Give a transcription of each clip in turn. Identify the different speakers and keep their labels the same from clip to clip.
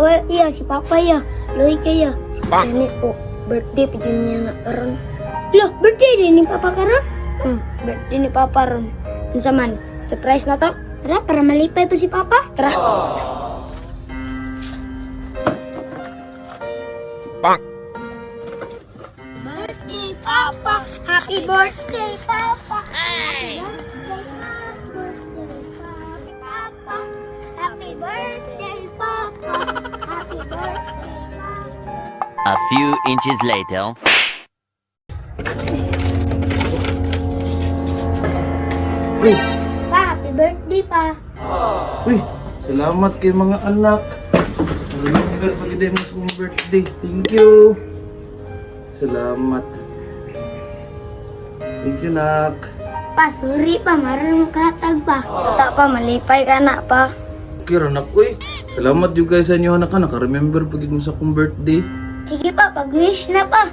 Speaker 1: Awal iya si Papa ya. Loy kaya. Ini po birthday pa din niya na karon. Lo, birthday din ni Papa karon? Birthday ni Papa ron. Unsa man? Surprise na to. Tara, para malipay pa si Papa. Tara. Birthday, Papa! Happy birthday, Papa! Hey! Happy birthday, Papa! Happy birthday, Papa!
Speaker 2: A few inches later.
Speaker 3: Uy,
Speaker 1: Pa, happy birthday, Pa!
Speaker 3: uy, salamat kay mga anak. Remember pag mo sa kong birthday. Thank you. Salamat. Thank you, nak.
Speaker 1: Pa, sorry pa, maroon mong katag pa. Bata pa, malipay ka na pa.
Speaker 3: Okay, anak. Uy, salamat yung guys sa inyo, anak. Naka-remember pag mo sa kong birthday.
Speaker 1: Sige pa, pag-wish na pa.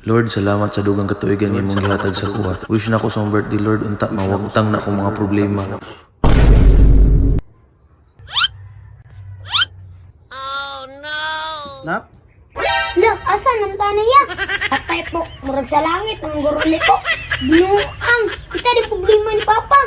Speaker 3: Lord, salamat sa dugang katuigan ng imong gihatag sa kuha. Wish na ko sa mong birthday, Lord. Unta, mawagtang na akong mga problema. Oh, no! Nak?
Speaker 1: Lo, asan ang tanay ya? Patay po, murag sa langit, ang guruli po. Binuang, kita di problema ni Papa.